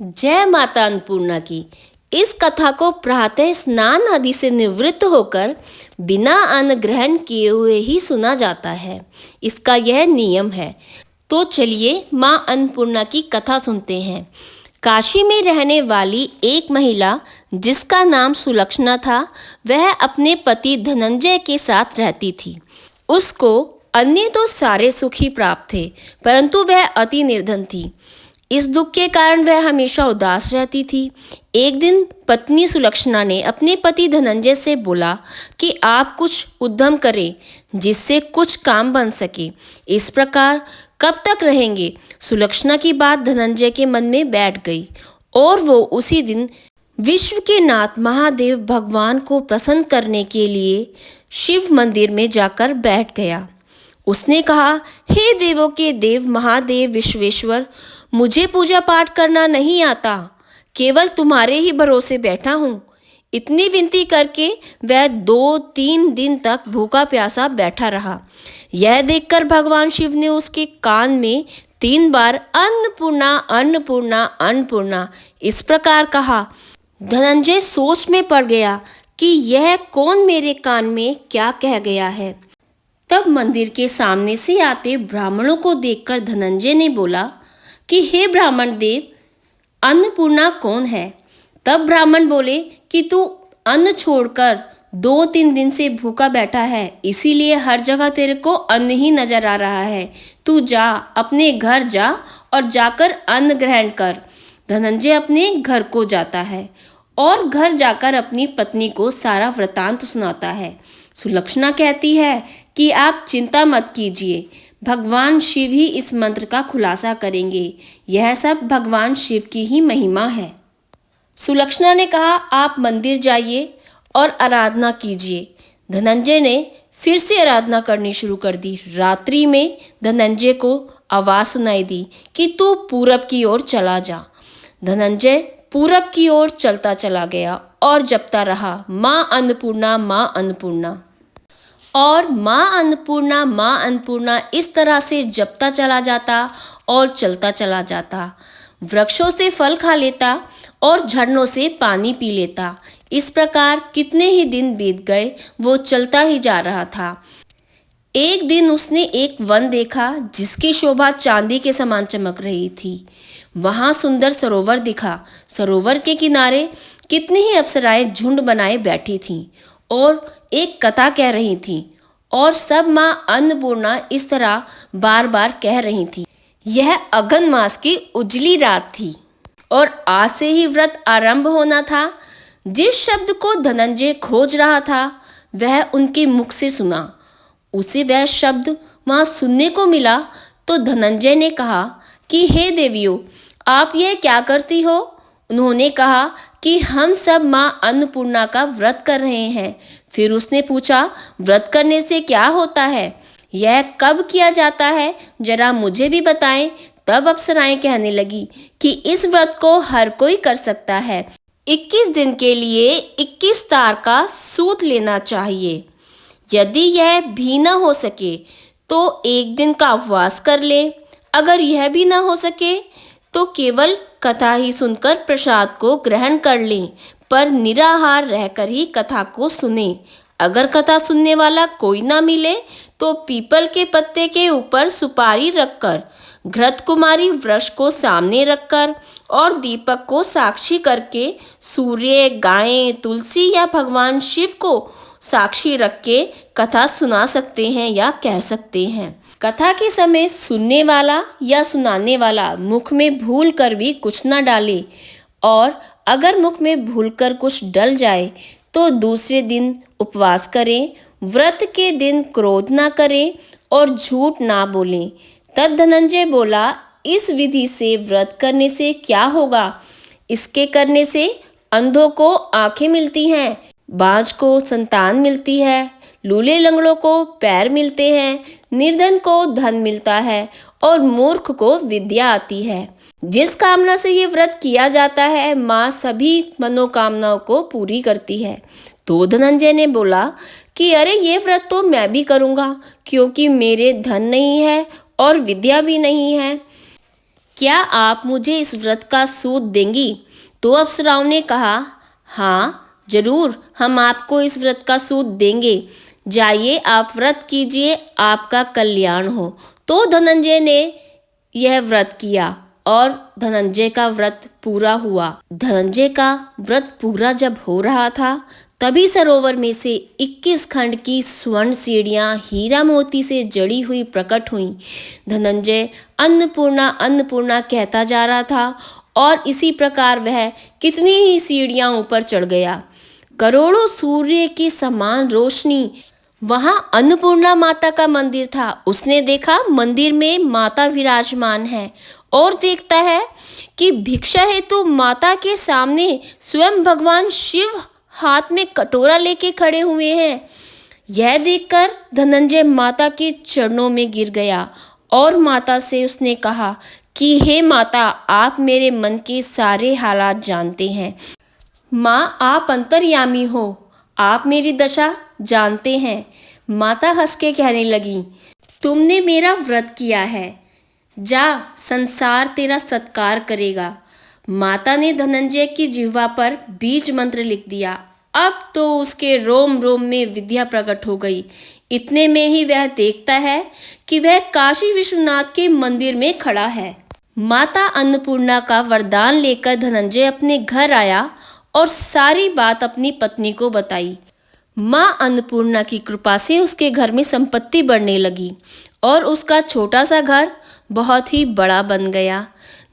जय माता अन्नपूर्णा की। इस कथा को प्रातः स्नान आदि से निवृत्त होकर बिना अन्न ग्रहण किए हुए ही सुना जाता है। इसका यह नियम है। तो चलिए माँ अन्नपूर्णा की कथा सुनते हैं। काशी में रहने वाली एक महिला जिसका नाम सुलक्षणा था, वह अपने पति धनंजय के साथ रहती थी। उसको अन्य तो सारे सुख ही प्राप्त थे, परंतु वह अति निर्धन थी। इस दुख के कारण वह हमेशा उदास रहती थी। एक दिन पत्नी सुलक्षणा ने अपने पति धनंजय से बोला कि आप कुछ उद्यम करें जिससे कुछ काम बन सके। इस प्रकार कब तक रहेंगे? सुलक्षणा की बात धनंजय के मन में बैठ गई और वो उसी दिन विश्व के नाथ महादेव भगवान को प्रसन्न करने के लिए शिव मंदिर में जाकर बैठ गया। उसने कहा, हे देवों के देव महादेव विश्वेश्वर, मुझे पूजा पाठ करना नहीं आता, केवल तुम्हारे ही भरोसे बैठा हूँ। इतनी विनती करके वह 2-3 दिन तक भूखा प्यासा बैठा रहा। यह देखकर भगवान शिव ने उसके कान में 3 बार अन्नपूर्णा अन्नपूर्णा अन्नपूर्णा इस प्रकार कहा। धनंजय सोच में पड़ गया कि यह कौन मेरे कान में क्या कह गया है। तब मंदिर के सामने से आते ब्राह्मणों को देखकर धनंजय ने बोला कि हे ब्राह्मण देव, अन्नपूर्णा कौन है? तब ब्राह्मण बोले कि तू अन्न छोड़कर 2-3 दिन से भूखा बैठा है, इसीलिए हर जगह तेरे को अन्न ही नजर आ रहा है। तू जा, अपने घर जा और जाकर अन्न ग्रहण कर। धनंजय अपने घर को जाता है और घर जाकर अपनी पत्नी को सारा वृतांत सुनाता है। सुलक्षणा कहती है कि आप चिंता मत कीजिए, भगवान शिव ही इस मंत्र का खुलासा करेंगे। यह सब भगवान शिव की ही महिमा है। सुलक्षणा ने कहा, आप मंदिर जाइए और आराधना कीजिए। धनंजय ने फिर से आराधना करनी शुरू कर दी। रात्रि में धनंजय को आवाज़ सुनाई दी कि तू पूरब की ओर चला जा। धनंजय पूरब की ओर चलता चला गया और जपता रहा, माँ अन्नपूर्णा माँ अन्नपूर्णा। और माँ अन्नपूर्णा इस तरह से जपता चला जाता और चलता चला जाता। वृक्षों से फल खा लेता और झरनों से पानी पी लेता। इस प्रकार कितने ही दिन बीत गए, वो चलता ही जा रहा था। एक दिन उसने एक वन देखा जिसकी शोभा चांदी के समान चमक रही थी। वहाँ सुंदर सरोवर दिखा। सरोवर के किनारे कितनी ही अप्सराएं झुंड बनाए बैठी थीं और एक कथा कह रही थी और सब माँ अन्नपूर्णा इस तरह बार बार कह रही थी। यह अगन मास की उजली रात थी और आज से ही व्रत आरंभ होना था। जिस शब्द को धनंजय खोज रहा था वह उनके मुख से सुना। उसे वह शब्द वहाँ सुनने को मिला तो धनंजय ने कहा कि हे देवियों, आप यह क्या करती हो? उन्होंने कहा कि हम सब माँ अन्नपूर्णा का व्रत कर रहे हैं। फिर उसने पूछा, व्रत करने से क्या होता है? यह कब किया जाता है, जरा मुझे भी बताएं। तब अप्सराएं कहने लगी कि इस व्रत को हर कोई कर सकता है। 21 दिन के लिए 21 तार का सूत लेना चाहिए। यदि यह भी न हो सके तो 1 दिन का उपवास कर ले। अगर यह भी न हो सके तो केवल कथा ही सुनकर प्रसाद को ग्रहण कर लें, पर निराहार रहकर ही कथा को सुने। अगर कथा सुनने वाला कोई ना मिले तो पीपल के पत्ते के ऊपर सुपारी रखकर, घृत कुमारी वृक्ष को सामने रखकर और दीपक को साक्षी करके सूर्य, गायें, तुलसी या भगवान शिव को साक्षी रख के कथा सुना सकते हैं या कह सकते हैं। कथा के समय सुनने वाला या सुनाने वाला मुख में भूल कर भी कुछ न डाले और अगर मुख में भूल कर कुछ डल जाए तो दूसरे दिन उपवास करें। व्रत के दिन क्रोध ना करें और झूठ ना बोलें। तब धनंजय बोला, इस विधि से व्रत करने से क्या होगा? इसके करने से अंधों को आंखें मिलती हैं, बाँझ को संतान मिलती है, लूले लंगड़ों को पैर मिलते हैं, निर्धन को धन मिलता है और मूर्ख को विद्या आती है। जिस कामना से ये व्रत किया जाता है, माँ सभी मनोकामनाओं को पूरी करती है। तो धनंजय ने बोला कि अरे ये व्रत तो मैं भी करूँगा, क्योंकि मेरे धन नहीं है और विद्या भी नहीं है। क्या आप मुझे इस व्रत का सूद देंगी? तो अप्सराओं ने कहा, हाँ जरूर, हम आपको इस व्रत का सूद देंगे। जाइए, आप व्रत कीजिए, आपका कल्याण हो। तो धनंजय ने यह व्रत किया और धनंजय का व्रत पूरा हुआ। धनंजय का व्रत पूरा जब हो रहा था, तभी सरोवर में से 21 खंड की स्वर्ण सीढ़ियां हीरा मोती से जड़ी हुई प्रकट हुईं। धनंजय अन्नपूर्णा अन्नपूर्णा कहता जा रहा था और इसी प्रकार वह कितनी ही सीढ़ियां ऊपर चढ़ गया। करोड़ों सूर्य की समान रोशनी, वहां अन्नपूर्णा माता का मंदिर था। उसने देखा मंदिर में माता विराजमान है और देखता है कि भिक्षा हेतु माता के सामने स्वयं भगवान शिव हाथ में कटोरा लेके खड़े हुए हैं। यह देखकर धनंजय माता के चरणों में गिर गया और माता से उसने कहा कि हे माता, आप मेरे मन के सारे हालात जानते हैं। माँ, आप अंतर्यामी हो, आप मेरी दशा जानते हैं। माता हंस के कहने लगी, तुमने मेरा व्रत किया है, जा, संसार तेरा सत्कार करेगा। माता ने धनंजय की जिह्वा पर बीज मंत्र लिख दिया। अब तो उसके रोम रोम में विद्या प्रकट हो गई। इतने में ही वह देखता है कि वह काशी विश्वनाथ के मंदिर में खड़ा है। माता अन्नपूर्णा का वरदान लेकर धनंजय अपने घर आया और सारी बात अपनी पत्नी को बताई। माँ अन्नपूर्णा की कृपा से उसके घर में संपत्ति बढ़ने लगी और उसका छोटा सा घर बहुत ही बड़ा बन गया।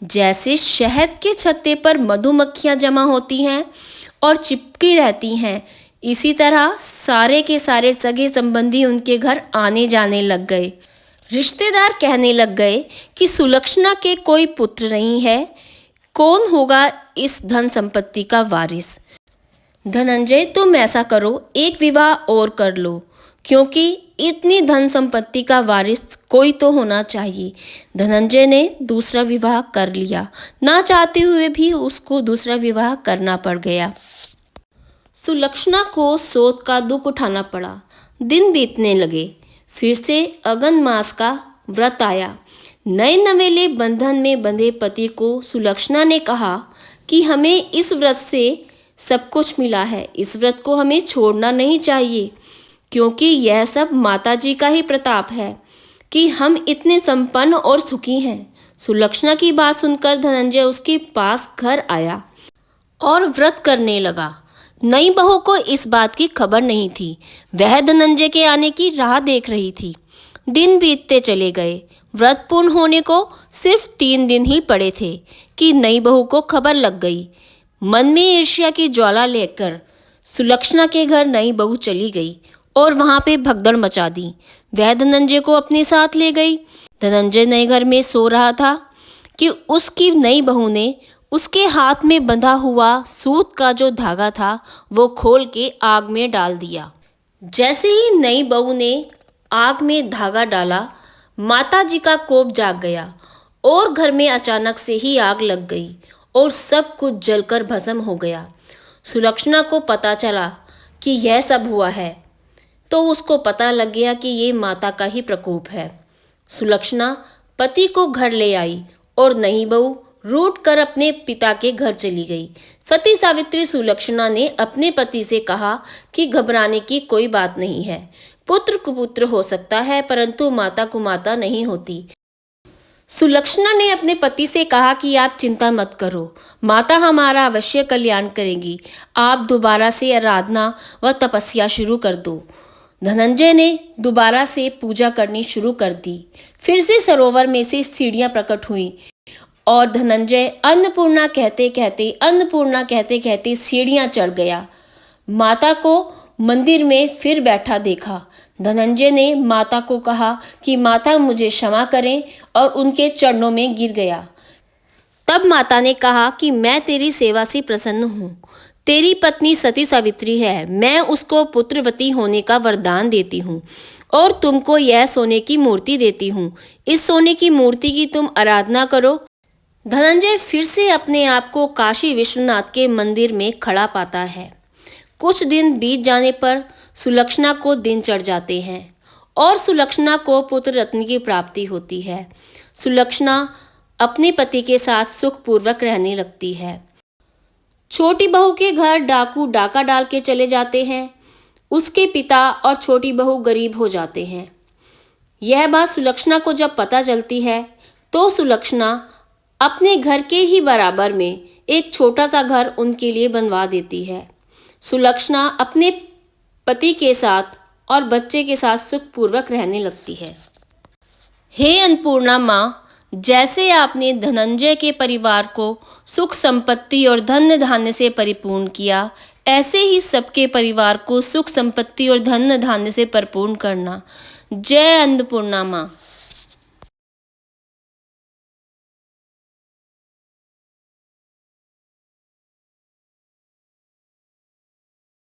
जैसे शहद के छत्ते पर मधुमक्खियाँ जमा होती हैं और चिपकी रहती हैं, इसी तरह सारे के सारे सगे संबंधी उनके घर आने जाने लग गए। रिश्तेदार कहने लग गए कि सुलक्षणा के कोई पुत्र नहीं है, कौन होगा इस धन संपत्ति का वारिस। धनंजय, तुम ऐसा करो, एक विवाह और कर लो, क्योंकि इतनी धन संपत्ति का वारिस कोई तो होना चाहिए। धनंजय ने दूसरा विवाह कर लिया। ना चाहते हुए भी उसको दूसरा विवाह करना पड़ गया। सुलक्षणा को शोक का दुख उठाना पड़ा। दिन बीतने लगे। फिर से अगन मास का व्रत आया। नए नवेले बंधन में बंधे पति को सुलक्षणा ने कहा कि हमें इस व्रत से सब कुछ मिला है, इस व्रत को हमें छोड़ना नहीं चाहिए, क्योंकि यह सब माता जी का ही प्रताप है कि हम इतने संपन्न और सुखी हैं। सुलक्षणा की बात सुनकर धनंजय उसके पास घर आया और व्रत करने लगा। नई बहू को इस बात की खबर नहीं थी। वह धनंजय के आने की राह देख रही थी। दिन बीतते चले गए। व्रत पूर्ण होने को सिर्फ 3 दिन ही पड़े थे कि नई बहू को खबर लग गई। मन में ईर्ष्या की ज्वाला लेकर सुलक्षणा के घर नई बहू चली गई और वहां पे भगदड़ मचा दी। वह धनंजय को अपने साथ ले गई। धनंजय नए घर में सो रहा था कि उसकी नई बहू ने उसके हाथ में बंधा हुआ सूत का जो धागा था वो खोल के आग में डाल दिया। जैसे ही नई बहू ने आग में धागा डाला, माता जी का कोप जाग गया और घर में अचानक से ही आग लग गई और सब कुछ जलकर भस्म हो गया। सुलक्षणा को पता चला कि यह सब हुआ है, तो उसको पता लग गया कि ये माता का ही प्रकोप है। सुलक्षणा पति को घर ले आई और नई बहू रूठ कर अपने पिता के घर चली गई। सती सावित्री सुलक्षणा ने अपने पति से कहा कि घबराने की कोई बात नहीं है, पुत्र कुपुत्र हो सकता है, परंतु माता कुमाता नहीं होती। सुलक्षणा ने अपने पति से कहा कि आप चिंता मत करो, माता हमारा अवश्य कल्याण करेंगी, आप दोबारा से आराधना व तपस्या शुरू कर दो। धनंजय ने दोबारा से पूजा करनी शुरू कर दी। फिर से सरोवर में से सीढ़ियां प्रकट हुईं और धनंजय अन्नपूर्णा कहते कहते सीढ़ियां चढ़ गया। माता को मंदिर में फिर बैठा देखा। धनंजय ने माता को कहा कि माता मुझे क्षमा करें और उनके चरणों में गिर गया। तब माता ने कहा कि मैं तेरी सेवा से प्रसन्न हूँ। तेरी पत्नी सती सावित्री है, मैं उसको पुत्रवती होने का वरदान देती हूँ और तुमको यह सोने की मूर्ति देती हूँ। इस सोने की मूर्ति की तुम आराधना करो। धनंजय फिर से अपने आप को काशी विश्वनाथ के मंदिर में खड़ा पाता है। कुछ दिन बीत जाने पर सुलक्षणा को दिन चढ़ जाते हैं और सुलक्षणा को पुत्र रत्न की प्राप्ति होती है। सुलक्षणा अपने पति के साथ सुखपूर्वक रहने लगती है। छोटी बहू के घर डाकू डाका डाल के चले जाते हैं। उसके पिता और छोटी बहू गरीब हो जाते हैं। यह बात सुलक्षणा को जब पता चलती है तो सुलक्षणा अपने घर के ही बराबर में एक छोटा सा घर उनके लिए बनवा देती है। सुलक्षणा अपने पति के साथ और बच्चे के साथ सुखपूर्वक रहने लगती है। हे अन्नपूर्णा माँ, जैसे आपने धनंजय के परिवार को सुख संपत्ति और धन धान्य से परिपूर्ण किया, ऐसे ही सबके परिवार को सुख संपत्ति और धन धान्य से परिपूर्ण करना। जय अन्नपूर्णा माँ।